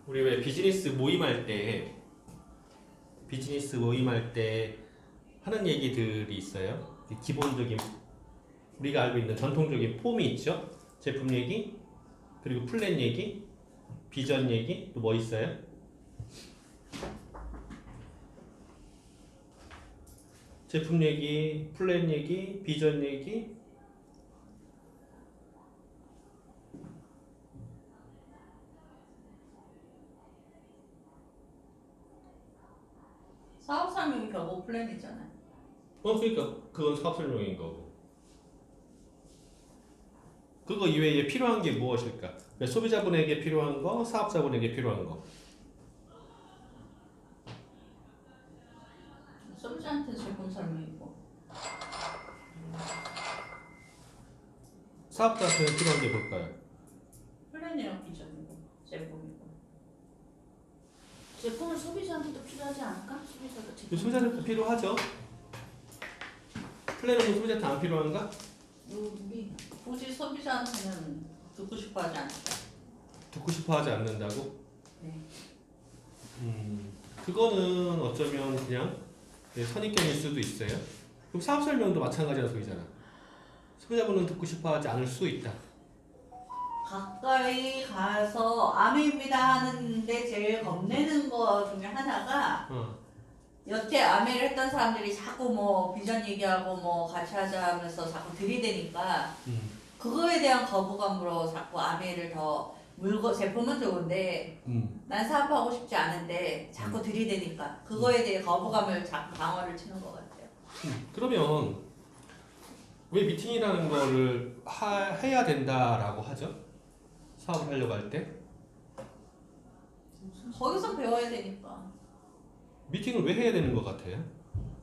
우리 왜 비즈니스 모임할 때 하는 얘기들이 있어요. 기본적인 우리가 알고 있는 전통적인 폼이 있죠. 제품 얘기, 그리고 플랜 얘기, 비전 얘기, 또 뭐 있어요? 제품 얘기, 플랜 얘기, 비전 얘기. 사업 설명이 결국 플랜이잖아요. 그러니까 그건 사업 설명인 거고. 그거 이외에 필요한 게 무엇일까? 소비자분에게 필요한 거, 사업자분에게 필요한 거. 소비자한테 제품 설명이고 사업자한테는 필요한 게 뭘까요? 플랜이랑 비전이고 제품이고. 제품은 소비자한테도 필요하지 않을까? 소비자도 제품. 소비자한테 필요하죠. 플랜은 소비자한테 안 필요한가? 굳이 소비자한테는 듣고 싶어 하지 않을까? 듣고 싶어 하지 않는다고? 네. 그거는 어쩌면 그냥 선입견일 수도 있어요. 그럼 사업 설명도 마찬가지라는 소리잖아. 소비자분은 듣고 싶어 하지 않을 수 있다. 가까이 가서 아메입니다 하는데 제일 겁내는 거 중에 하나가 여태 아메를 했던 사람들이 자꾸 뭐 비전 얘기하고 뭐 같이 하자 하면서 자꾸 들이대니까 그거에 대한 거부감으로 자꾸 아메를 더 물고 제품은 좋은데 난 사업하고 싶지 않은데 자꾸 들이대니까 그거에 대해 거부감을 자꾸 방어를 치는 것 같아요. 그러면 왜 미팅이라는 거를 해야 된다라고 하죠? 사업을 하려고 할 때? 거기서 배워야 되니까. 미팅을 왜 해야 되는 것 같아요?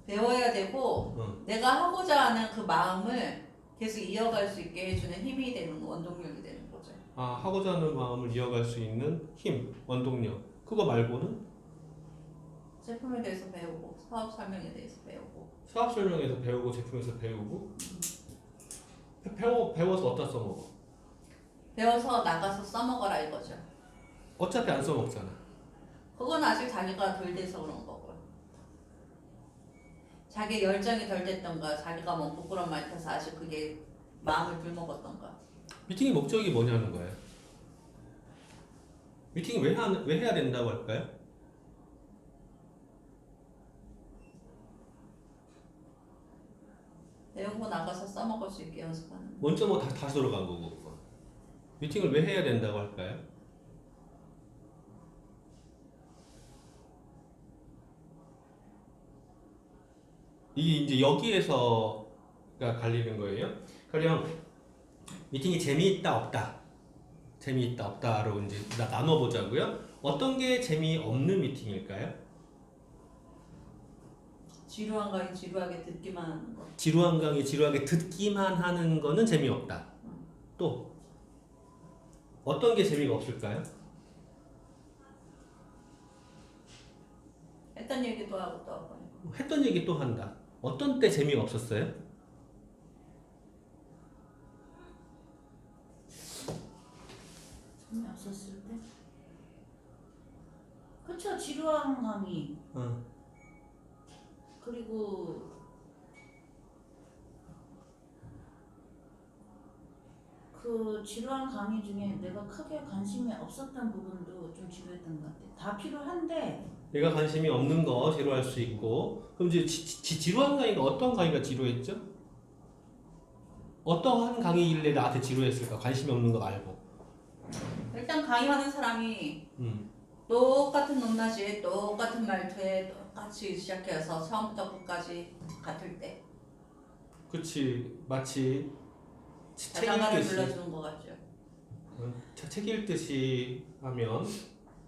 배워야 되고 내가 하고자 하는 그 마음을 계속 이어갈 수 있게 해주는 힘이 되는 원동력이 되는 거죠. 하고자 하는 마음을 이어갈 수 있는 힘, 원동력. 그거 말고는? 제품에 대해서 배우고 사업 설명에 대해서 배우고 사업 설명에서 배우고 제품에서 배우고 배워서 어디다 써먹어? 배워서 나가서 써먹어라 이거죠. 어차피 안 써먹잖아. 그건 아직 자기가 덜 돼서 그런 거고요. 자기 열정이 덜 됐던가 자기가 뭐 부끄러운 말 해서 아직 그게 마음을 불먹었던가. 미팅의 목적이 뭐냐는 거예요. 미팅이 왜 해야 된다고 할까요? 배우고 나가서 써먹을 수 있게 연습하는 거. 먼저 뭐 다시 돌아간 거고. 그거. 미팅을 왜 해야 된다고 할까요? 이게 이제 여기에서가 갈리는 거예요. 가령 미팅이 재미있다 없다, 재미있다 없다로 이제 나눠보자고요. 어떤 게 재미없는 미팅일까요? 지루한 강의 지루하게 듣기만 하는 거. 지루한 강의 지루하게 듣기만 하는 거는 재미없다. 또 어떤 게 재미가 없을까요? 했던 얘기도 하고 또 하고. 했던 얘기 또 한다. 어떤 때 재미가 없었어요? 재미없었을 때? 그쵸, 지루한 강의. 그리고 그 지루한 강의 중에 내가 크게 관심이 없었던 부분도 좀 지루했던 것 같아요. 다 필요한데 내가 관심이 없는 거 지루할 수 있고. 그럼 이제 지루한 강의가 어떤 강의가 지루했죠? 어떠한 강의길래 나한테 지루했을까? 관심이 없는 거 말고. 일단 강의하는 사람이 똑같은 높낮이에 똑같은 말투에 똑같이 시작해서 처음부터 끝까지 같을 때 그치. 마치 책 자장가를 읽듯이. 불러주는 것 같죠. 책 읽듯이 하면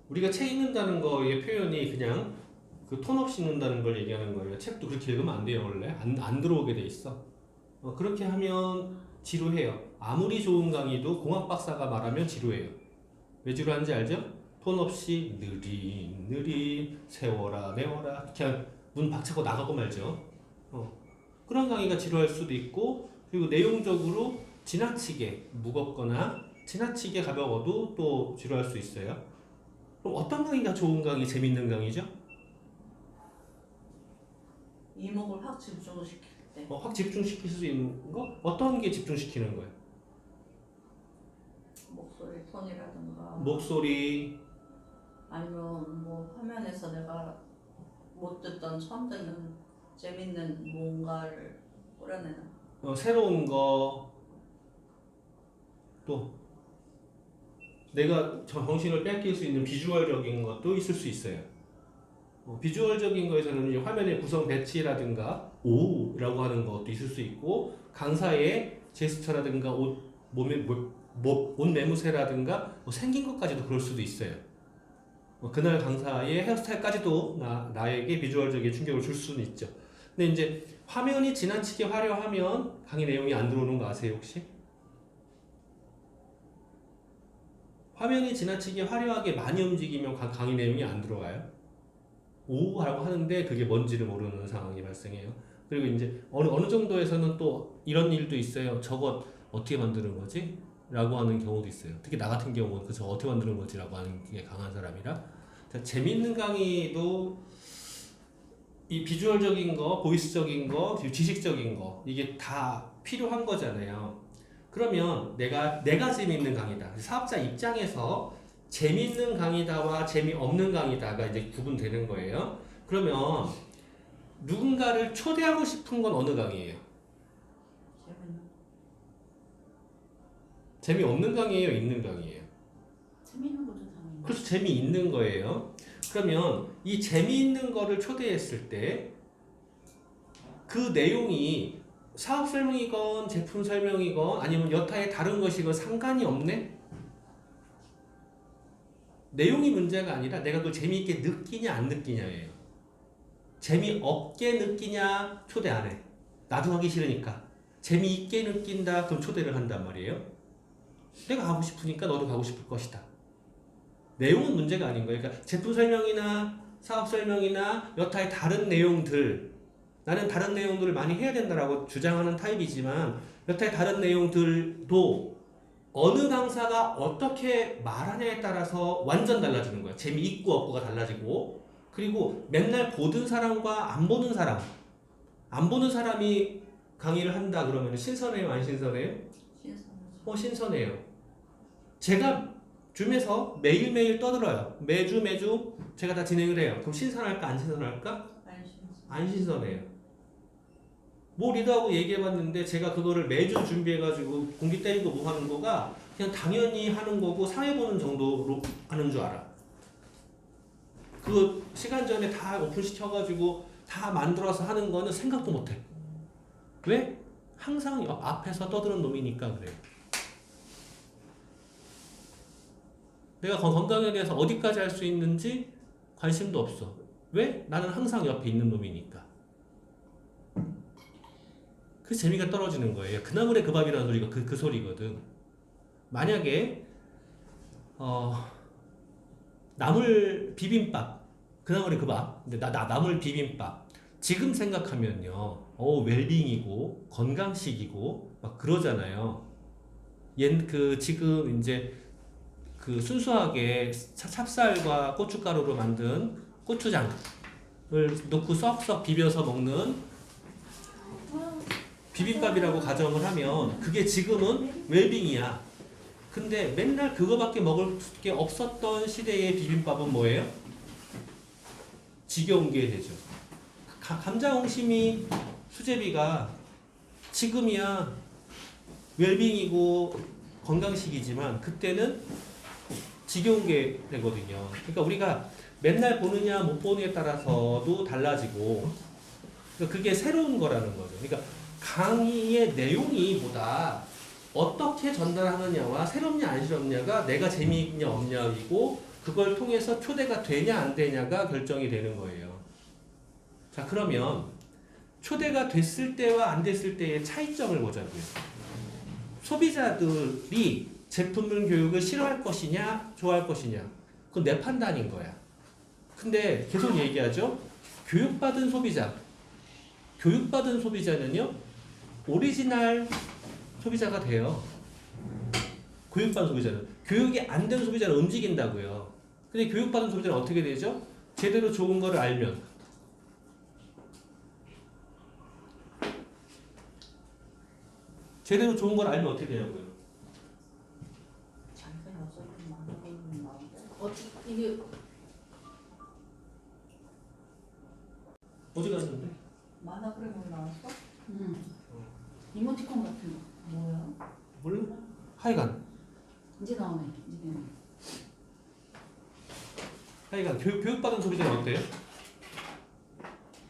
우리가 책 읽는다는 거의 표현이 그냥 그 톤 없이 읽는다는 걸 얘기하는 거예요. 책도 그렇게 읽으면 안 돼요. 원래 안 들어오게 돼 있어. 그렇게 하면 지루해요. 아무리 좋은 강의도 공학 박사가 말하면 지루해요. 왜 지루한지 알죠? 톤 없이 느리 세워라 메워라 그냥 문 박차고 나가고 말죠. 그런 강의가 지루할 수도 있고, 그리고 내용적으로 지나치게 무겁거나 지나치게 가벼워도 또 지루할 수 있어요. 그럼 어떤 강의가 좋은 강의, 재밌는 강의죠? 이목을 확 집중시킬 때. 확 집중시킬 수 있는 거? 어떤 게 집중시키는 거예요? 목소리 톤이라든가. 목소리, 아니면 뭐 화면에서 내가 못 듣던 처음 듣는 재밌는 뭔가를 뿌려내는. 새로운 거, 또 내가 정신을 뺏길 수 있는 비주얼적인 것도 있을 수 있어요. 비주얼적인 거에서는 이제 화면의 구성 배치라든가 오라고 하는 것도 있을 수 있고, 강사의 제스처라든가 옷 매무새라든가 생긴 것까지도 그럴 수도 있어요. 그날 강사의 헤어스타일까지도 나에게 비주얼적인 충격을 줄 수는 있죠. 근데 이제 화면이 지나치게 화려하면 강의 내용이 안 들어오는 거 아세요 혹시? 화면이 지나치게 화려하게 많이 움직이면 강의 내용이 안 들어가요. 오라고 하는데 그게 뭔지를 모르는 상황이 발생해요. 그리고 이제 어느 정도에서는 또 이런 일도 있어요. 저거 어떻게 만드는 거지? 라고 하는 경우도 있어요. 특히 나 같은 경우는 저거 어떻게 만드는 거지? 라고 하는 게 강한 사람이라. 재밌는 강의도 이 비주얼적인 거, 보이스적인 거, 지식적인 거 이게 다 필요한 거잖아요. 그러면 내가 재미있는 강의다. 사업자 입장에서 재미있는 강의다와 재미없는 강의다가 이제 구분되는 거예요. 그러면 누군가를 초대하고 싶은 건 어느 강의예요? 재미없는 강의예요, 있는 강의예요? 재밌는 것도 당연히. 그래서 재미있는 거예요. 그러면 이 재미있는 거를 초대했을 때 그 내용이 사업 설명이건 제품 설명이건 아니면 여타의 다른 것이건 상관이 없네? 내용이 문제가 아니라 내가 그걸 재미있게 느끼냐 안 느끼냐예요. 재미없게 느끼냐 초대 안 해. 나도 하기 싫으니까. 재미있게 느낀다 그럼 초대를 한단 말이에요. 내가 가고 싶으니까 너도 가고 싶을 것이다. 내용은 문제가 아닌 거예요. 그러니까 제품 설명이나 사업 설명이나 여타의 다른 내용들, 나는 다른 내용들을 많이 해야 된다라고 주장하는 타입이지만 여타의 다른 내용들도 어느 강사가 어떻게 말하냐에 따라서 완전 달라지는 거야. 재미있고 없고가 달라지고, 그리고 맨날 보던 사람과 안 보는 사람이 강의를 한다 그러면 신선해요, 안 신선해요? 신선하죠. 신선해요. 제가 줌에서 매일매일 떠들어요. 매주 제가 다 진행을 해요. 그럼 신선할까 안 신선할까? 안 신선해요. 뭐 리더하고 얘기해봤는데 제가 그거를 매주 준비해가지고 공기 때리고 뭐 하는 거가 그냥 당연히 하는 거고 사회 보는 정도로 하는 줄 알아. 그 시간 전에 다 오픈시켜가지고 다 만들어서 하는 거는 생각도 못해. 왜? 항상 앞에서 떠드는 놈이니까 그래요. 내가 건강에 대해서 어디까지 할 수 있는지 관심도 없어. 왜? 나는 항상 옆에 있는 놈이니까. 그 재미가 떨어지는 거예요. 그나물의 그 밥이라는 소리가 그 소리거든. 만약에 나물 비빔밥, 그나물의 그 밥, 근데 나물 비빔밥 지금 생각하면요, 웰빙이고 건강식이고 막 그러잖아요. 지금 이제 그 순수하게 찹쌀과 고춧가루로 만든 고추장을 넣고 썩썩 비벼서 먹는 비빔밥이라고 가정을 하면 그게 지금은 웰빙이야. 근데 맨날 그거밖에 먹을 게 없었던 시대의 비빔밥은 뭐예요? 지겨운 게 되죠. 감자옹심이 수제비가 지금이야 웰빙이고 건강식이지만 그때는 지겨운 게 되거든요. 그러니까 우리가 맨날 보느냐 못 보느냐에 따라서도 달라지고 그게 새로운 거라는 거죠. 그러니까 강의의 내용이 보다 어떻게 전달하느냐와 새롭냐 안 새롭냐가 내가 재미있냐 없냐이고 그걸 통해서 초대가 되냐 안 되냐가 결정이 되는 거예요. 자, 그러면 초대가 됐을 때와 안 됐을 때의 차이점을 보자고요. 소비자들이 제품을 교육을 싫어할 것이냐 좋아할 것이냐 그건 내 판단인 거야. 근데 계속 얘기하죠. 교육받은 소비자는요 오리지널 소비자가 돼요. 교육받은 소비자는. 교육이 안 된 소비자는 움직인다고요. 근데 교육받은 소비자는 어떻게 되죠? 제대로 좋은 거를 알면 제대로 좋은 걸 알면 어떻게 되냐고요? 자기가 여자를 만나보는 마음대. 이게 어디 갔는데? 만화그램으로 나왔어? 이모티콘 같은 거 뭐야? 몰라? 하여간 이제 나오네. 이제 되네. 하여간 교육받은 소비자는 어때요?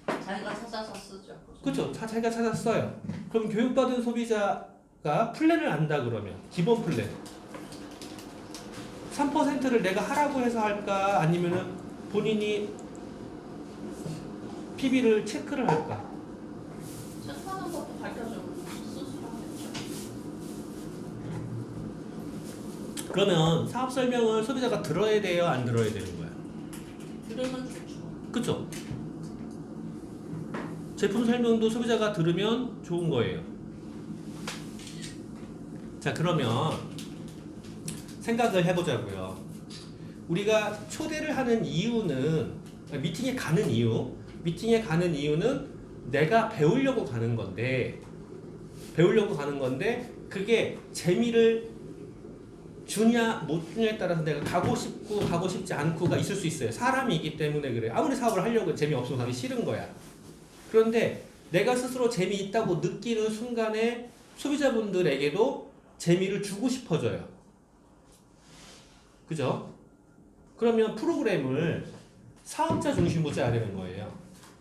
자기가 찾아서 쓰죠. 그렇죠. 자기가 찾았어요. 그럼 교육받은 소비자가 플랜을 안다 그러면 기본 플랜 3%를 내가 하라고 해서 할까 아니면은 본인이 PB를 체크를 할까? 체크하는 것도 밝혀주고 스스로 하겠죠. 그러면 사업 설명을 소비자가 들어야 돼요, 안 들어야 되는 거야? 들으면 좋죠. 그쵸? 제품 설명도 소비자가 들으면 좋은 거예요. 자, 그러면 생각을 해보자고요. 우리가 초대를 하는 이유는 미팅에 가는 이유는 내가 배우려고 가는 건데 그게 재미를 주냐 못 주냐에 따라서 내가 가고 싶고 가고 싶지 않고가 있을 수 있어요. 사람이 있기 때문에 그래요. 아무리 사업을 하려고 재미없으면 가기 싫은 거야. 그런데 내가 스스로 재미있다고 느끼는 순간에 소비자분들에게도 재미를 주고 싶어져요. 그죠? 그러면 프로그램을 사업자 중심으로 짜야 되는 거예요.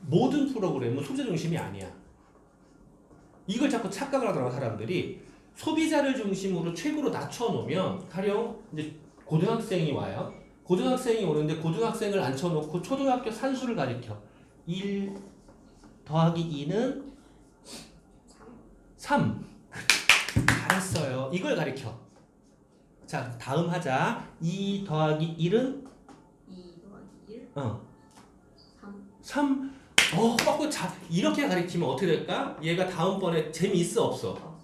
모든 프로그램은 소비자 중심이 아니야. 이걸 자꾸 착각을 하더라고 사람들이. 소비자를 중심으로 최고로 낮춰놓으면 가령 이제 고등학생이 와요. 고등학생이 오는데 고등학생을 앉혀놓고 초등학교 산수를 가리켜. 1 더하기 2는 3. 잘했어요. 이걸 가리켜. 자, 다음 하자. 2 더하기 1은 2 더하기 1 3. 3 자, 이렇게 가리키면 어떻게 될까? 얘가 다음번에 재미있어 없어? 없어.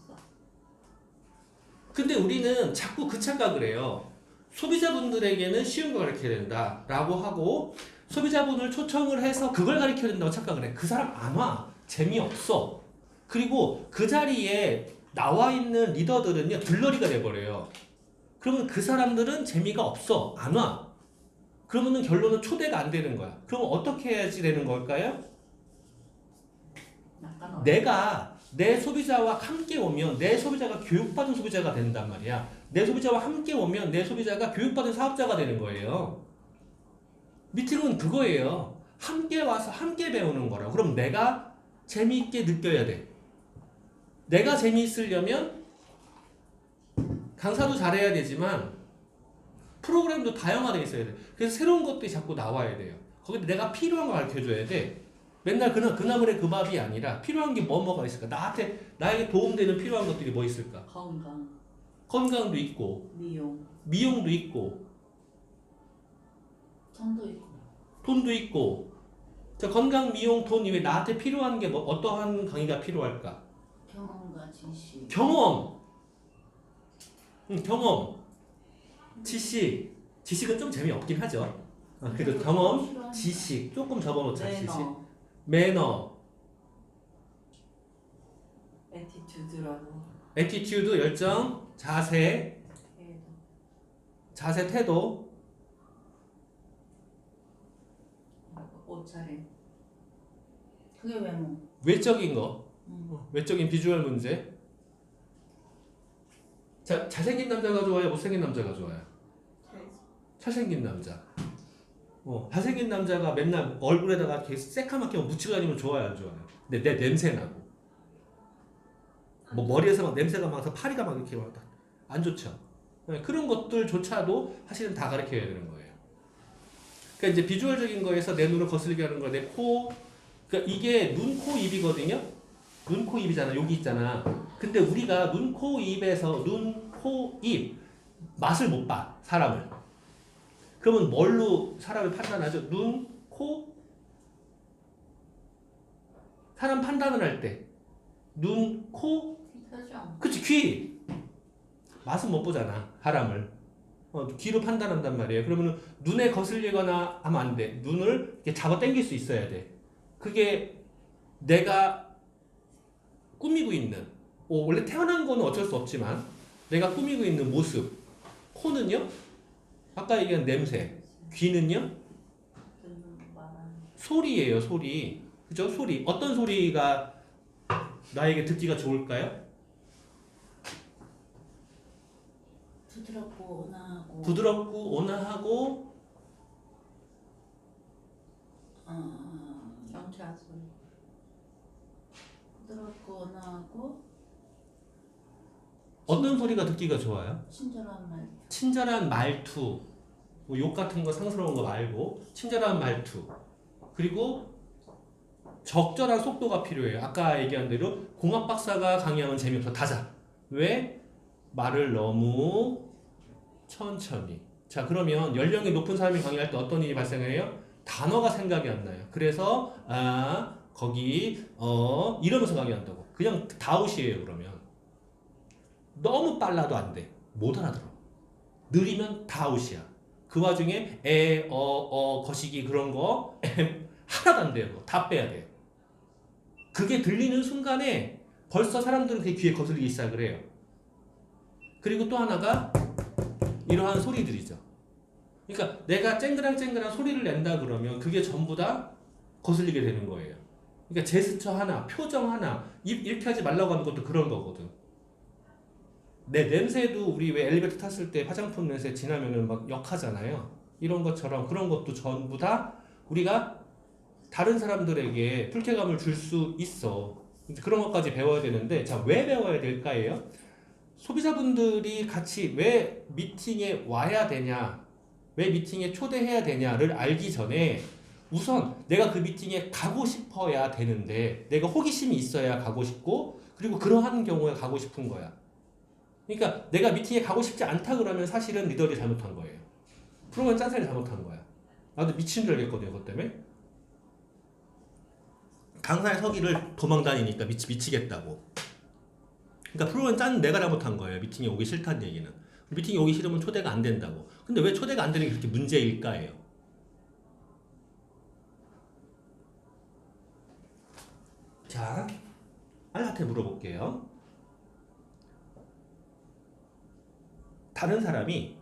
근데 우리는 자꾸 그 착각을 해요. 소비자분들에게는 쉬운 걸 가르쳐야 된다 라고 하고 소비자분을 초청을 해서 그걸 가르쳐야 된다고 착각을 해. 그 사람 안 와. 재미없어. 그리고 그 자리에 나와 있는 리더들은요 들러리가 돼버려요. 그러면 그 사람들은 재미가 없어. 안 와. 그러면은 결론은 초대가 안 되는 거야. 그럼 어떻게 해야지 되는 걸까요? 약간 내가 내 소비자와 함께 오면 내 소비자가 교육받은 소비자가 된단 말이야. 내 소비자와 함께 오면 내 소비자가 교육받은 사업자가 되는 거예요. 미팅은 그거예요. 함께 와서 함께 배우는 거라고. 그럼 내가 재미있게 느껴야 돼. 내가 재미있으려면 강사도 잘해야 되지만 프로그램도 다양화되어 있어야 돼. 그래서 새로운 것들이 자꾸 나와야 돼요. 거기다 내가 필요한 거 가르쳐줘야 돼. 맨날 그나물의 그 밥이 아니라 필요한 게 뭐가 있을까? 나에게 도움되는 필요한 것들이 뭐 있을까? 건강도 있고 미용도 있고 돈도 있고. 돈도 있고. 자, 건강, 미용, 돈 이외에 나한테 필요한 게 뭐 어떠한 강의가 필요할까? 경험과 지식. 경험. 경험. 지식은 좀 재미없긴 하죠. 그래도 경험, 지식 조금 접어놓자. 지식. 매너, 애티튜드, 열정, 자세, 태도, 옷차림. 그게 외모. 외적인 거, 외적인 비주얼 문제. 자, 잘생긴 남자가 좋아요? 못생긴 남자가 좋아요? 잘생긴 남자. 잘생긴 남자가 맨날 얼굴에다가 이렇게 새카맣게 묻히고 다니면 좋아요, 안 좋아요? 근데 내 냄새 나고, 뭐 머리에서 막 냄새가 나서 파리가 막 이렇게 막 안 좋죠. 그런 것들조차도 사실은 다 가르쳐야 되는 거예요. 그러니까 이제 비주얼적인 거에서 내 눈을 거슬리게 하는 거, 내 코, 그러니까 이게 눈, 코, 입이거든요. 눈, 코, 입이잖아. 여기 있잖아. 근데 우리가 눈, 코, 입에서 눈, 코, 입 맛을 못 봐, 사람을. 그러면 뭘로 사람을 판단하죠? 눈, 코? 사람 판단을 할 때 눈, 코? 표정. 그치, 귀! 맛은 못 보잖아, 사람을. 귀로 판단한단 말이에요. 그러면 눈에 거슬리거나 하면 안 돼. 눈을 이렇게 잡아 당길 수 있어야 돼. 그게 내가 꾸미고 있는, 원래 태어난 거는 어쩔 수 없지만 내가 꾸미고 있는 모습. 코는요? 아까 얘기한 냄새. 귀는요? 소리예요, 소리. 그죠? 소리. 어떤 소리가 나에게 듣기가 좋을까요? 부드럽고 온화하고 부드럽고 온화하고 경쾌한 소리. 부드럽고 온화하고 어떤 소리가 듣기가 좋아요? 친절한 말. 친절한 말투. 뭐 욕 같은 거 상스러운 거 말고 친절한 말투. 그리고 적절한 속도가 필요해요. 아까 얘기한 대로 공학 박사가 강의하면 재미없어. 다자. 왜? 말을 너무 천천히. 자, 그러면 연령이 높은 사람이 강의할 때 어떤 일이 발생해요? 단어가 생각이 안 나요. 그래서 거기 이러면서 강의한다고. 그냥 다웃이에요. 그러면 너무 빨라도 안 돼. 못 알아들어. 느리면 다웃이야. 그 와중에 거시기 그런 거 하나도 안 돼요. 다 빼야 돼요. 그게 들리는 순간에 벌써 사람들은 그게 귀에 거슬리기 시작을 해요. 그리고 또 하나가 이러한 소리들이죠. 그러니까 내가 쨍그랑쨍그랑 소리를 낸다 그러면 그게 전부 다 거슬리게 되는 거예요. 그러니까 제스처 하나, 표정 하나, 입 이렇게 하지 말라고 하는 것도 그런 거거든. 내 냄새도 우리 왜 엘리베이터 탔을 때 화장품 냄새 지나면은 막 역하잖아요. 이런 것처럼 그런 것도 전부 다 우리가 다른 사람들에게 불쾌감을 줄 수 있어. 그런 것까지 배워야 되는데, 자, 왜 배워야 될까예요? 소비자분들이 같이 왜 미팅에 와야 되냐, 왜 미팅에 초대해야 되냐를 알기 전에 우선 내가 그 미팅에 가고 싶어야 되는데, 내가 호기심이 있어야 가고 싶고, 그리고 그러한 경우에 가고 싶은 거야. 그러니까 내가 미팅에 가고 싶지 않다 그러면 사실은 리더들이 잘못한 거예요. 프로그램 짠 사람이 잘못한 거야. 나도 미친 줄 알겠거든요, 그것 때문에. 강사에 서기를 도망 다니니까 미치겠다고. 그러니까 프로그램 짠 내가 잘못한 거예요. 미팅에 오기 싫다는 얘기는. 미팅에 오기 싫으면 초대가 안 된다고. 근데 왜 초대가 안 되는 게 그렇게 문제일까예요? 자, 알라한테 물어볼게요. 다른 사람이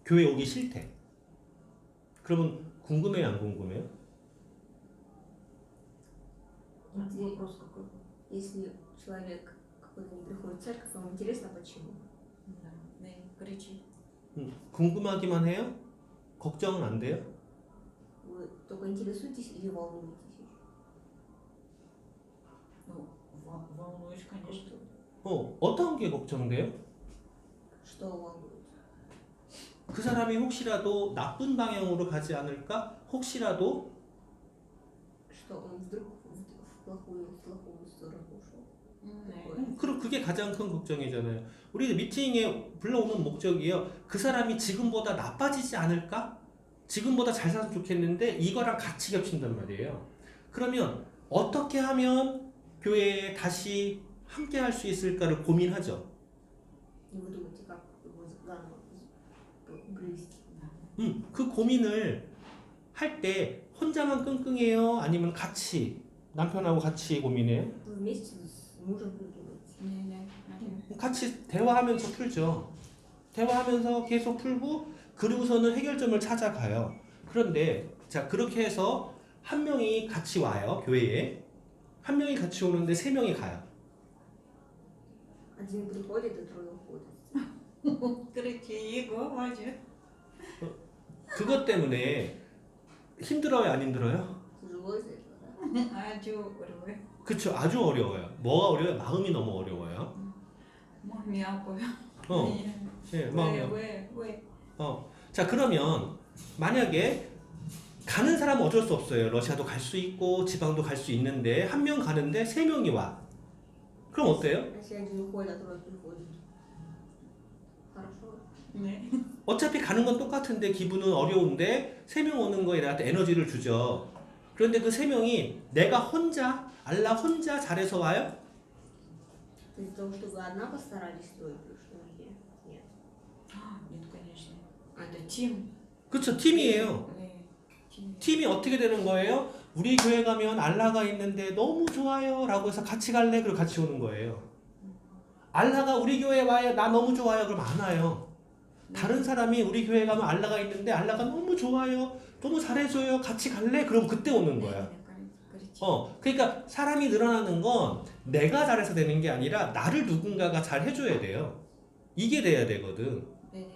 교회 오기 싫대. 그러면 궁금해요, 안 궁금해요? Вопрос какой? Если человек какой-то не приходит в церковь, вам интересно почему? Да. 네, 그렇지. 궁금하기만 해요? 걱정은 안 돼요? Вы только интересуетесь или волнуетесь? Ну, волнуюсь, конечно. 어떤 게 걱정돼요? Что волнует? 그 사람이 혹시라도 나쁜 방향으로 가지 않을까? 혹시라도 Что он вдруг в плохую сторону ушел? 네. 그럼 그게 가장 큰 걱정이잖아요. 우리 미팅에 불러오는 목적이요. 그 사람이 지금보다 나빠지지 않을까? 지금보다 잘 살았으면 좋겠는데 이거랑 같이 겹친단 말이에요. 그러면 어떻게 하면 교회에 다시 함께 할 수 있을까를 고민하죠. И вы думаете, как его заново привести? 그 고민을 할 때 혼자만 끙끙해요? 아니면 같이 남편하고 같이 고민해요? Вы вместе с мужем придумаете. 네. 같이 대화하면서 풀죠. 대화하면서 계속 풀고 그리고서는 해결점을 찾아가요. 그런데 자, 그렇게 해서 한 명이 같이 와요. 교회에. 한 명이 같이 오는데 세 명이 가요. Один приходит, и трое уходят. 그렇지, 이거 맞아. 그것 때문에 힘들어요, 안 힘들어요? Тяжело из-за этого, да? 아주 어려워요. 그쵸, 아주 어려워요. 뭐가 어려워요? 마음이 너무 어려워요. 마음이 아파요. 네, 마음이 왜? 자, 그러면 만약에 가는 사람은 어쩔 수 없어요. 러시아도 갈 수 있고 지방도 갈 수 있는데 한 명 가는데 세 명이 와. 그럼 어때요? Если один уходит, а трое приходит. Хорошо. 네. 어차피 가는 건 똑같은데 기분은 어려운데 세 명 오는 거에 나한테 에너지를 주죠. 그런데 그 세 명이 내가 혼자 알라 혼자 잘해서 와요? Из-за того, что вы одна постарались, то и пришло? Нет. Нет, конечно. 팀. 그쵸, 팀이에요. 네. 팀. 팀이 어떻게 되는 거예요? 우리 교회 가면 알라가 있는데 너무 좋아요 라고 해서 같이 갈래? 그리고 같이 오는 거예요. 알라가 우리 교회 와요. 나 너무 좋아요. 그럼 안 와요. 다른 사람이 우리 교회 가면 알라가 있는데 알라가 너무 좋아요. 너무 잘해줘요. 같이 갈래? 그럼 그때 오는 거야. 그렇지. 그러니까 사람이 늘어나는 건 내가 잘해서 되는 게 아니라 나를 누군가가 잘 해줘야 돼요. 이게 돼야 되거든. 네.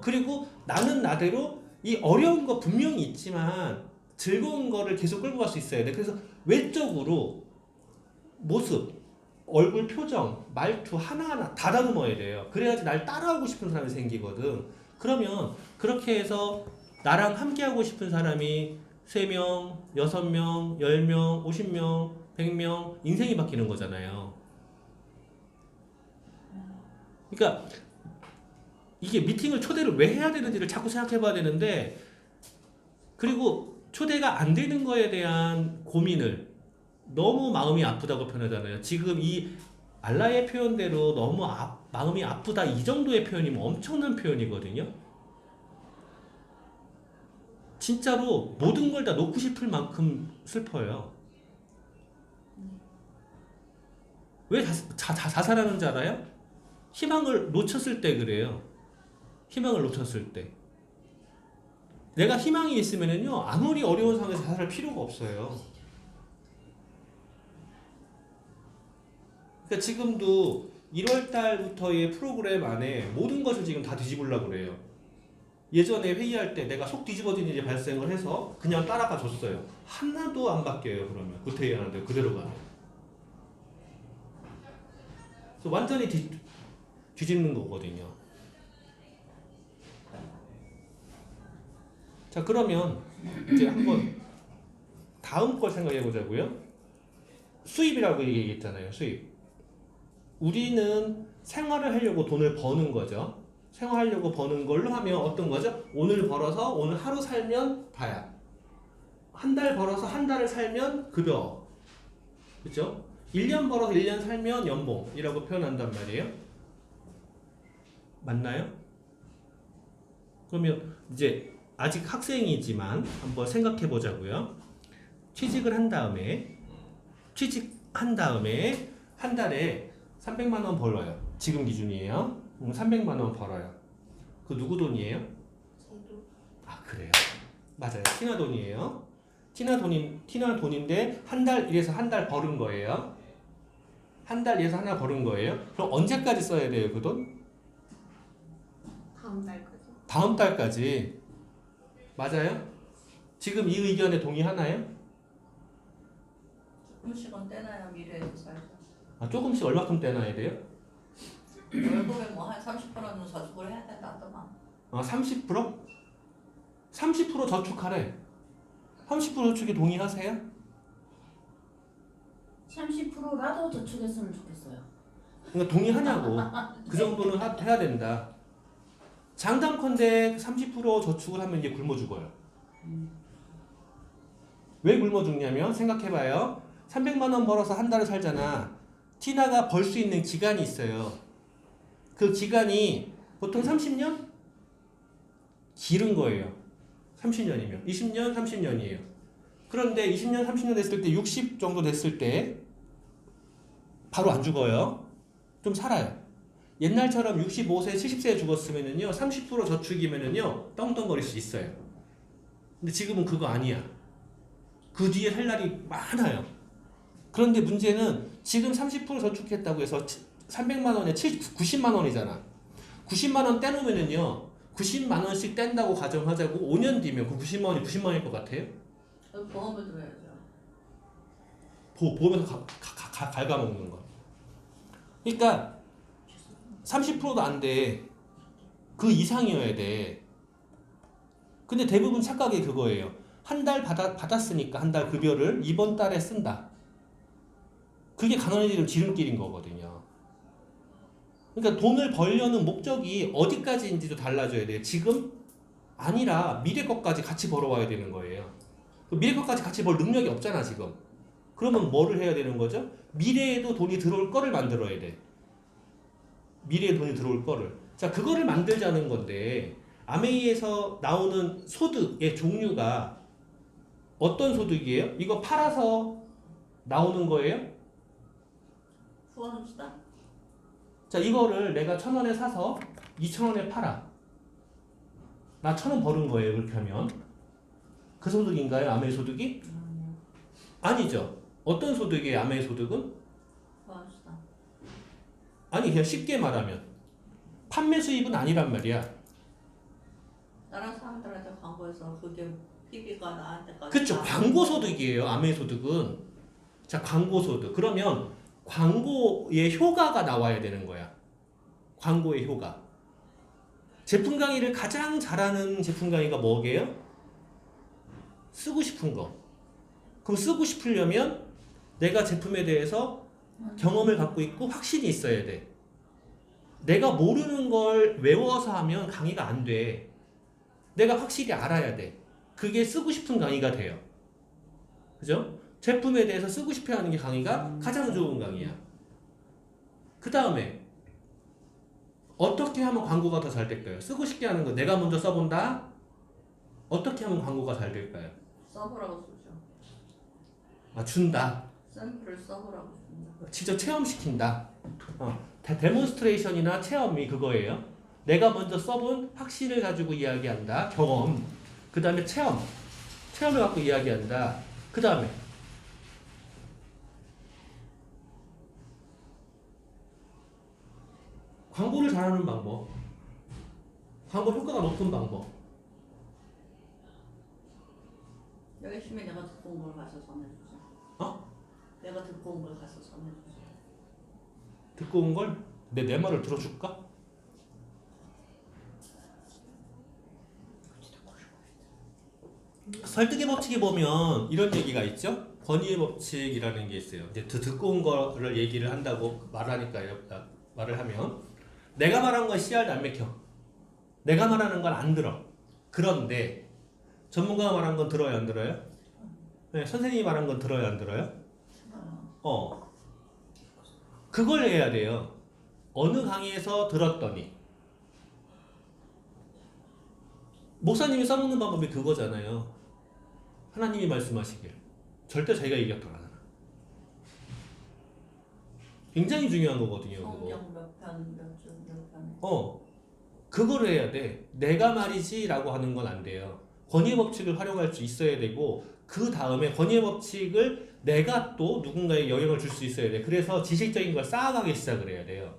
그리고 나는 나대로 이 어려운 거 분명히 있지만 즐거운 거를 계속 끌고 갈 수 있어야 돼. 그래서 외적으로 모습, 얼굴 표정, 말투 하나하나 다 다듬어야 돼요. 그래야지 날 따라하고 싶은 사람이 생기거든. 그러면 그렇게 해서 나랑 함께하고 싶은 사람이 3명, 6명, 10명, 50명, 100명 인생이 바뀌는 거잖아요. 그러니까 이게 미팅을 초대를 왜 해야 되는지를 자꾸 생각해 봐야 되는데, 그리고 초대가 안 되는 거에 대한 고민을 너무 마음이 아프다고 표현하잖아요. 지금 이 알라의 표현대로 너무 마음이 아프다 이 정도의 표현이면 엄청난 표현이거든요. 진짜로 모든 걸 다 놓고 싶을 만큼 슬퍼요. 왜 자살하는 줄 알아요? 희망을 놓쳤을 때 그래요. 희망을 놓쳤을 때. 내가 희망이 있으면은요, 아무리 어려운 상황에서 자살할 필요가 없어요. 그러니까 지금도 1월 달부터의 프로그램 안에 모든 것을 지금 다 뒤집으려고 그래요. 예전에 회의할 때 내가 속 뒤집어진 일이 발생을 해서 그냥 따라가 줬어요. 하나도 안 바뀌어요. 그러면 구태의하는데 그대로 가요. 그래서 완전히 뒤집는 거거든요. 자, 그러면 이제 한번 다음 걸 생각해 보자고요. 수입이라고 얘기했잖아요. 수입. 우리는 생활을 하려고 돈을 버는 거죠. 생활하려고 버는 걸로 하면 어떤 거죠? 오늘 벌어서 오늘 하루 살면 다야. 한 달 벌어서 한 달을 살면 급여. 그죠? 1년 벌어서 1년 살면 연봉이라고 표현한단 말이에요. 맞나요? 그러면 이제 아직 학생이지만 한번 생각해 보자고요. 취직을 한 다음에 한 달에 300만 원 벌어요. 지금 기준이에요. 300만 원 벌어요. 그 누구 돈이에요? 아, 그래요. 맞아요. 티나 돈이에요. 티나 돈인데 한 달 일해서 한 달 벌은 거예요. 한 달 일해서 하나 벌은 거예요. 그럼 언제까지 써야 돼요, 그 돈? 다음 달까지. 다음 달까지. 맞아요? 지금 이 의견에 동의하나요? 조금씩은 떼나요 미래에서 살죠. 아, 조금씩 얼마큼 떼놔야 돼요? 월급에 뭐 한 30%는 저축을 해야 된다 하더만. 아, 30%? 30% 저축하래. 30% 저축에 동의하세요? 30%라도 저축했으면 좋겠어요. 그러니까 동의하냐고. 그 정도는 해야 된다. 장담컨대 30% 저축을 하면 이제 굶어 죽어요. 왜 굶어 죽냐면 생각해봐요. 300만 원 벌어서 한 달을 살잖아. 티나가 벌 수 있는 기간이 있어요. 그 기간이 보통 30년? 길은 거예요. 30년이면. 20년, 30년이에요. 그런데 20년, 30년 됐을 때 60 정도 됐을 때 바로 안 죽어요. 좀 살아요. 옛날처럼 65세, 70세에 죽었으면은요, 30% 저축이면은요, 떵떵거릴 수 있어요. 근데 지금은 그거 아니야. 그 뒤에 살 날이 많아요. 그런데 문제는 지금 30% 저축했다고 해서 300만 원에 90만 원이잖아. 90만 원 떼놓으면은요, 90만 원씩 뗀다고 가정하자고 5년 뒤면 그 90만 원이 90만 원일 것 같아요? 보험을 들어야죠. 보험에서 갉아먹는 거. 그러니까 30%도 안 돼. 그 이상이어야 돼. 근데 대부분 착각이 그거예요. 한 달 받았으니까 한 달 급여를 이번 달에 쓴다. 그게 가난해지는 지름길인 거거든요. 그러니까 돈을 벌려는 목적이 어디까지인지도 달라져야 돼요. 지금 아니라 미래 것까지 같이 벌어와야 되는 거예요. 미래 것까지 같이 벌 능력이 없잖아 지금. 그러면 뭐를 해야 되는 거죠? 미래에도 돈이 들어올 거를 만들어야 돼. 미래에 돈이 들어올 거를. 자, 그거를 만들자는 건데 아메이에서 나오는 소득의 종류가 어떤 소득이에요? 이거 팔아서 나오는 거예요? 후원수다? 자, 이거를 내가 1,000원에 사서 2,000원에 팔아. 나 1,000원 버는 거예요. 그렇게 하면. 그 소득인가요? 아메이 소득이? 아니죠. 어떤 소득이에요? 아메이 소득은? 후원수다. 아니, 그냥 쉽게 말하면 판매 수입은 아니란 말이야. 다른 사람들한테 광고해서 그게 PB가 나한테까지 그쵸. 광고 소득이에요. 아메이 소득은. 자, 광고 소득. 그러면 광고의 효과가 나와야 되는 거야. 광고의 효과. 제품 강의를 가장 잘하는 제품 강의가 뭐게요? 쓰고 싶은 거. 그럼 쓰고 싶으려면 내가 제품에 대해서 경험을 갖고 있고 확신이 있어야 돼. 내가 모르는 걸 외워서 하면 강의가 안 돼. 내가 확실히 알아야 돼. 그게 쓰고 싶은 강의가 돼요. 그죠? 제품에 대해서 쓰고 싶어 하는 게 강의가 가장 좋은 강의야. 그 다음에 어떻게 하면 광고가 더 잘 될까요? 쓰고 싶게 하는 거 내가 먼저 써본다? 어떻게 하면 광고가 잘 될까요? 써보라고 쓰죠. 아, 준다. 샘플을 써보라고 씁니다. 직접 체험시킨다. 데몬스트레이션이나 체험이 그거예요. 내가 먼저 써본 확신을 가지고 이야기한다. 경험. 그 다음에 체험. 체험을 갖고 이야기한다. 그 다음에 광고를 잘하는 방법. 광고 효과가 높은 방법. 열심히 내가 듣고 온 걸 가서 전해주죠. 어? 내가 듣고 온 걸 가서 전해주죠. 듣고 온 걸 내 말을 들어줄까? 설득의 법칙에 보면 이런 얘기가 있죠. 권위의 법칙이라는 게 있어요. 이제 듣고 온 거를 얘기를 한다고 말을 하면 내가 말한 건 씨알도 안 맥혀. 내가 말하는 건 안 들어. 그런데 전문가가 말한 건 들어요, 안 들어요? 네, 선생님이 말한 건 들어요, 안 들어요? 그걸 해야 돼요. 어느 강의에서 들었더니 목사님이 써먹는 방법이 그거잖아요. 하나님이 말씀하시길 절대 자기가 얘기했던 거 하잖아. 굉장히 중요한 거거든요. 그거. 성경 몇 편, 몇 줄, 몇 편. 그거를 해야 돼. 내가 말이지라고 하는 건 안 돼요. 권위의 법칙을 활용할 수 있어야 되고 그 다음에 권위의 법칙을 내가 또 누군가에 영향을 줄 수 있어야 돼. 그래서 지식적인 걸 쌓아가기 시작을 해야 돼요.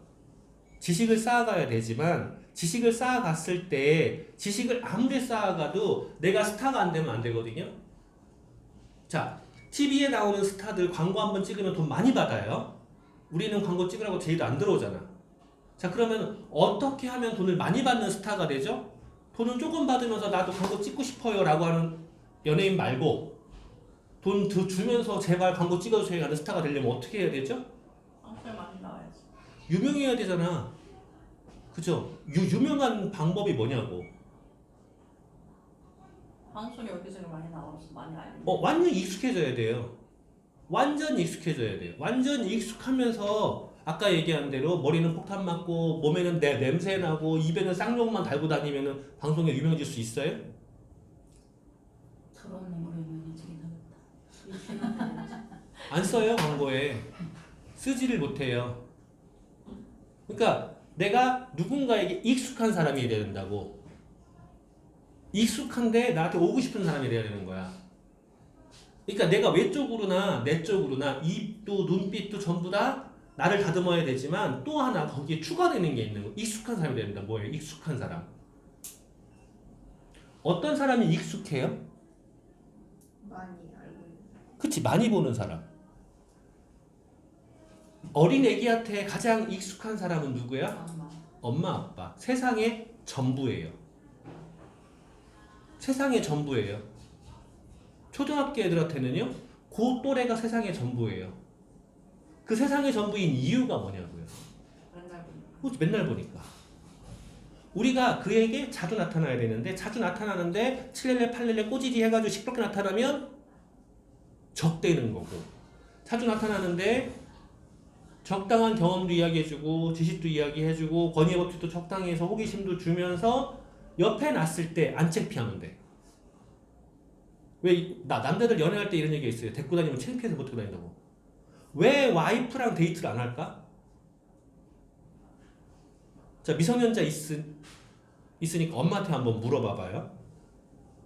지식을 쌓아가야 되지만 지식을 쌓아갔을 때 지식을 아무리 쌓아가도 내가 스타가 안 되면 안 되거든요. 자, TV에 나오는 스타들 광고 한번 찍으면 돈 많이 받아요. 우리는 광고 찍으라고 제의도 안 들어오잖아. 자, 그러면 어떻게 하면 돈을 많이 받는 스타가 되죠? 돈을 조금 받으면서 나도 광고 찍고 싶어요 라고 하는 연예인 말고 돈 주면서 제발 광고 찍어주세요 하는 스타가 되려면 어떻게 해야 되죠? 방송에 많이 나와야지. 유명해야 되잖아. 그죠? 유명한 방법이 뭐냐고. 방송에 여기저기 많이 나와서 많이 알리는. 완전 익숙해져야 돼요. 완전 익숙해져야 돼요. 완전 익숙하면서 아까 얘기한 대로 머리는 폭탄 맞고 몸에는 냄새 나고 입에는 쌍욕만 달고 다니면은 방송에 유명해질 수 있어요? 저런 놈으로 유명해지긴 하겠다. 안 써요, 광고에. 쓰지를 못해요. 그러니까 내가 누군가에게 익숙한 사람이 돼야 된다고. 익숙한데 나한테 오고 싶은 사람이 돼야 되는 거야. 그러니까 내가 외적으로나 내적으로나 입도 눈빛도 전부 다 나를 다듬어야 되지만 또 하나 거기에 추가되는 게 있는 거. 익숙한 사람이 돼야 된다. 뭐예요? 익숙한 사람. 어떤 사람이 익숙해요? 많이 알고 있는. 그치, 많이 보는 사람. 어린 애기한테 가장 익숙한 사람은 누구야? 엄마, 아빠. 세상의 전부예요. 세상의 전부예요. 초등학교 애들한테는요, 그 또래가 세상의 전부예요. 그 세상의 전부인 이유가 뭐냐고요. 맨날 보니까. 맨날 보니까. 우리가 그에게 자주 나타나야 되는데, 자주 나타나는데 7렐레 8렐레 꼬지지 해가지고 시끄럽게 나타나면 적대는 거고, 자주 나타나는데 적당한 경험도 이야기해주고 지식도 이야기해주고 권위의 법칙도 적당히 해서 호기심도 주면서 옆에 놨을 때 안 창피하면 돼. 왜 남자들 연애할 때 이런 얘기가 있어요. 데리고 다니면 창피해서 못 데리고 다닌다고. 왜 와이프랑 데이트를 안 할까? 자, 미성년자 있으니까 엄마한테 한번 물어봐봐요.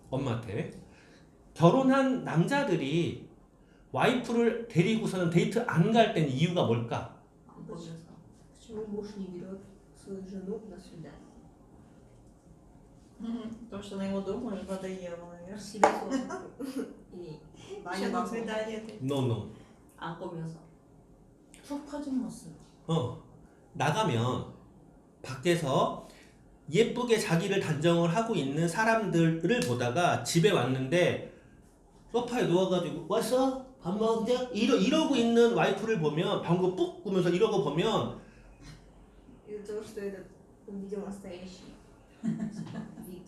엄마한테. 결혼한 남자들이 와이프를 데리고서는 데이트 안 갈 땐 이유가 뭘까? 안 보면서. Почему муж не берет свою жену на свидание? Потому что она ему дома уже надоела, наверное. Себе сложно. Или Еще на свидание ты. No. 안 보면서. 푹 모습. 나가면 밖에서 예쁘게 자기를 단정을 하고 있는 사람들을 보다가 집에 왔는데 소파에 누워가지고 왔어? 밥 먹자? 이러고 있는 와이프를 보면 방구 뿍 꾸면서 이러고 보면 из-за того, что этот увидел настоящий вид.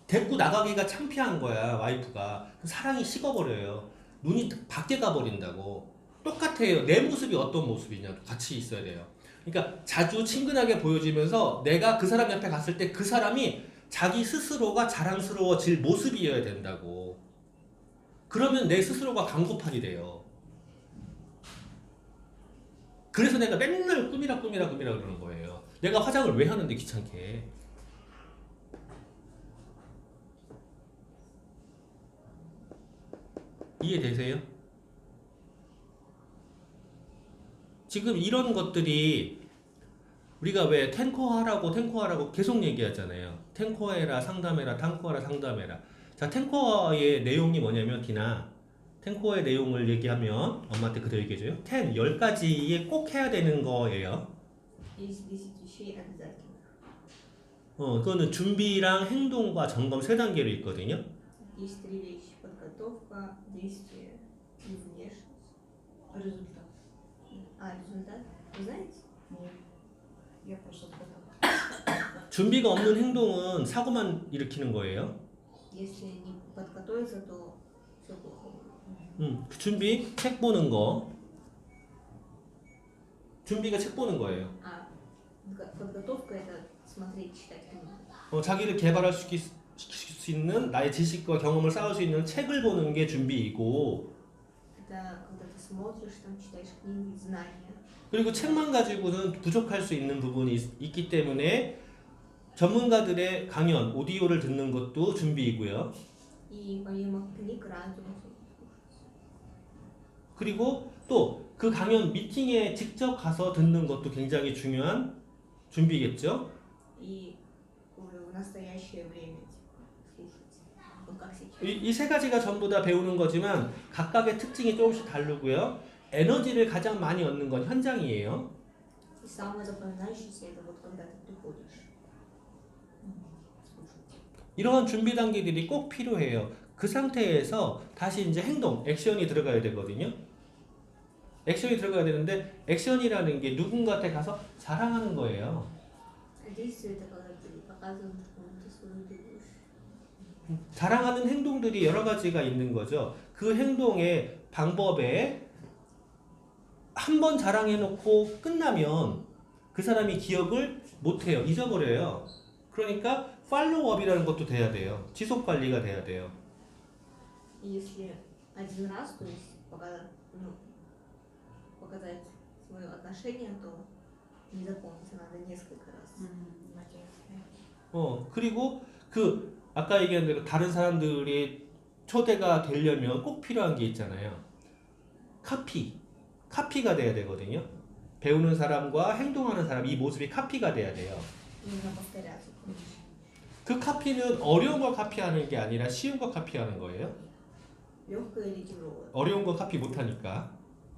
데리고 나가기가 창피한 거야 와이프가. 사랑이 식어버려요. 눈이 밖에 가버린다고. 똑같아요. 내 모습이 어떤 모습이냐 같이 있어야 돼요. 그러니까 자주 친근하게 보여지면서 내가 그 사람 옆에 갔을 때 그 사람이 자기 스스로가 자랑스러워질 모습이어야 된다고. 그러면 내 스스로가 강고판이 돼요. 그래서 내가 맨날 꿈이라 그러는 거예요. 내가 화장을 왜 하는데 귀찮게. 이해되세요? 지금 이런 것들이 우리가 왜 탱커하라고 계속 얘기하잖아요. 탱커해라, 상담해라, 탱커하라, 상담해라. 자, 탱커의 내용이 뭐냐면 디나, 탱커의 내용을 얘기하면 엄마한테 그대로 얘기해줘요. 10가지에 꼭 해야 되는 거예요. Есть 10 вещей обязательно. 그거는 준비랑 행동과 점검 3단계로 있거든요. Есть 3 вещи. Подготовка, действие и внешность. результат. А результат? Вы знаете? Нет. Я просто готова. 준비가 없는 행동은 사고만 일으키는 거예요. Если не подготовиться, то все плохо будет. 준비, 책 보는 거. 준비가 책 보는 거예요. А подготовка это смотреть, читать книги. 자기를 개발시킬 수 있는 나의 지식과 경험을 쌓을 수 있는 책을 보는 게 준비이고, Это когда ты смотришь, там читаешь книги, знания. 그리고 책만 가지고는 부족할 수 있는 부분이 있기 때문에 전문가들의 강연, 오디오를 듣는 것도 준비이고요. И помимо книг радио слушать. 그리고 또 그 강연 미팅에 직접 가서 듣는 것도 굉장히 중요한 준비겠죠. И в настоящее время типа, слушать. Вот как сейчас. 이 3가지가 전부 다 배우는 거지만 각각의 특징이 조금씩 다르고요. 에너지를 가장 많이 얻는 건 현장이에요. И самое запоминающееся это вот когда ты приходишь. Слушать. 이러한 준비 단계들이 꼭 필요해요. 그 상태에서 다시 이제 행동, 액션이 들어가야 되거든요. 액션이 들어가야 되는데 액션이라는 게 누군가한테 가서 자랑하는 거예요. А действие это когда ты показываешь кому-то свою любовь. 자랑하는 행동들이 여러 가지가 있는 거죠. 그 행동의 방법에 한 번 자랑해놓고 끝나면 그 사람이 기억을 못해요. 잊어버려요. 그러니까 팔로우업이라는 것도 돼야 돼요. 지속 관리가 돼야 돼요. И если один раз, то есть показать свое отношение, то не запомнить, надо несколько раз. 그리고 그 아까 얘기한 대로 다른 사람들이 초대가 되려면 꼭 필요한 게 있잖아요. 카피가 돼야 되거든요. 배우는 사람과 행동하는 사람 이 모습이 카피가 돼야 돼요. Нужно повторяться. 그 카피는 어려운 걸 카피하는 게 아니라 쉬운 걸 카피하는 거예요. Легкое или тяжелое? 어려운 거 카피 못하니까.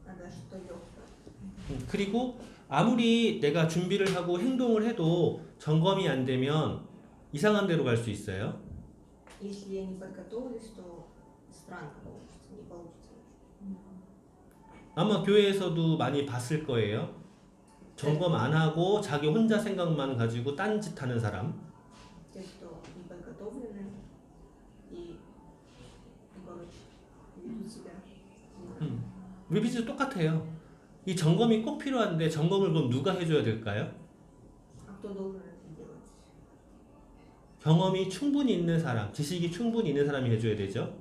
Надо что-то легкое. 그리고 아무리 내가 준비를 하고 행동을 해도 점검이 안 되면 이상한 데로 갈 수 있어요. Если я не подготовлюсь, то странно получится, не получится. 아마 교회에서도 많이 봤을 거예요. 점검 안 하고 자기 혼자 생각만 가지고 딴짓하는 사람. Те, кто не подготовлены и короче, ведут себя. 리비즈도 똑같아요. 이 점검이 꼭 필요한데 점검을 그럼 누가 해줘야 될까요? А кто должен это делать? 경험이 충분히 있는 사람, 지식이 충분히 있는 사람이 해줘야 되죠.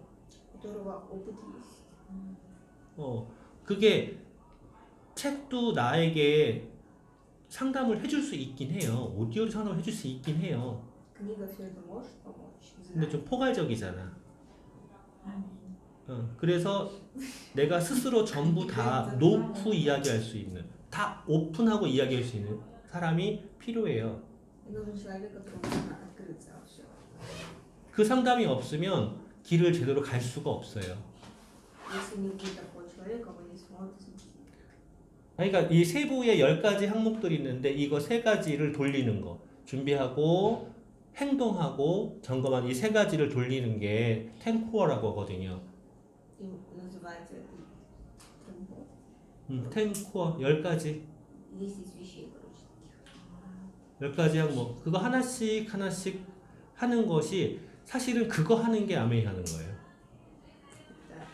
うкоторого опыт есть. 그게 책도 나에게 상담을 해줄 수 있긴 해요. 오디오로 상담을 해줄 수 있긴 해요. Книга все это может помочь. 근데 좀 포괄적이잖아. 아멘. 그래서 내가 스스로 전부 다 놓고 이야기할 수 있는, 다 오픈하고 이야기할 수 있는 사람이 필요해요. Мне нужен человек, которому можно открыться во всем. 그 상담이 없으면 길을 제대로 갈 수가 없어요. Если не будет такого человека, вы не сможете. 그러니까 이 세부의 10가지 항목들이 있는데 이거 3가지를 돌리는 거, 준비하고 행동하고 점검한 이 3가지를 돌리는 게 텐코어라고 하거든요. И называется это темпо. 텐코어 10가지. 10 вещей, короче. 10가지 항목. 그거 하나씩 하는 것이 사실은 그거 하는 게 아메이 하는 거예요. Да.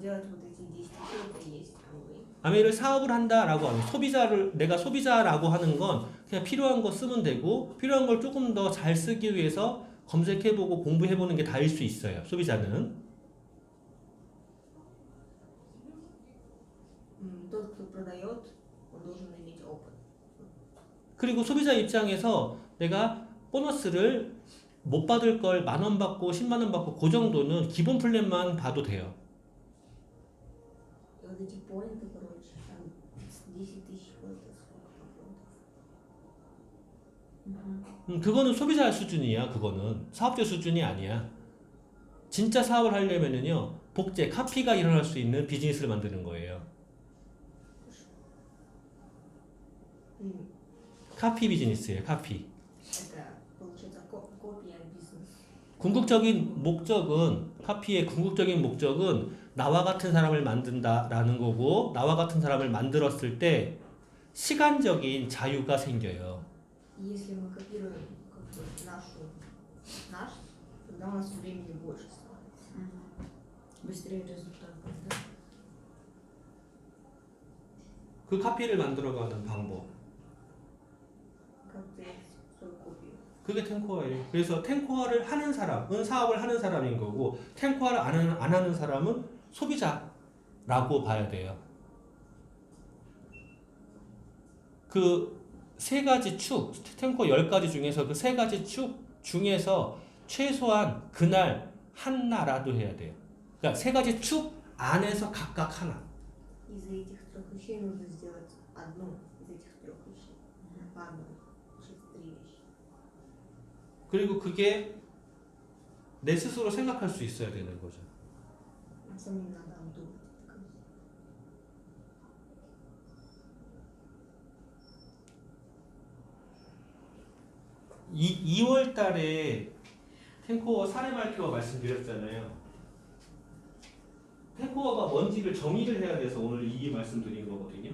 Делать вот эти 10 вещей, это и есть Amway. 아메이를 사업을 한다라고 하면 내가 소비자라고 하는 건 그냥 필요한 거 쓰면 되고 필요한 걸 조금 더 잘 쓰기 위해서 검색해보고 공부해보는 게 다일 수 있어요. 소비자는. Тот, кто продает, он должен иметь опыт. 그리고 소비자 입장에서 내가 보너스를 못 받을 걸 10,000원 받고 100,000원 받고 그 정도는 기본 플랜만 봐도 돼요. И вот эти поинты, короче, там 10 тысяч поинтов, сколько поинтов. 그거는 소비자 수준이야. 그거는 사업자 수준이 아니야. 진짜 사업을 하려면은요 복제, 카피가 일어날 수 있는 비즈니스를 만드는 거예요. 카피 비즈니스예요. 카피. Это получается копия бизнеса. 궁극적인 목적은 카피의 궁극적인 목적은 나와 같은 사람을 만든다라는 거고 나와 같은 사람을 만들었을 때 시간적인 자유가 생겨요. И если мы копируем как бы наш, тогда у нас времени больше становится. Быстрее результат, да? 그 카피를 만들어가는 방법. Как взять свою копию. 그게 텐코어예요. 그래서 텐코어를 하는 사람은 사업을 하는 사람인 거고 텐코어를 안 하는 사람은 소비자라고 봐야 돼요. 그 3가지 축, 텐코어 10가지 중에서 그 3가지 축 중에서 최소한 그날 하나라도 해야 돼요. 그러니까 3가지 축 안에서 각각 하나. Из этих 3 вещей нужно сделать одну из этих 3 вещей. По одной. Через 3 вещи. 그리고 그게 내 스스로 생각할 수 있어야 되는 거죠. Самим надо обдумать. 2월 달에 텐코어 사례 발표 말씀드렸잖아요. 텐코어가 뭔지를 정의를 해야 돼서 오늘 이 말씀드린 거거든요.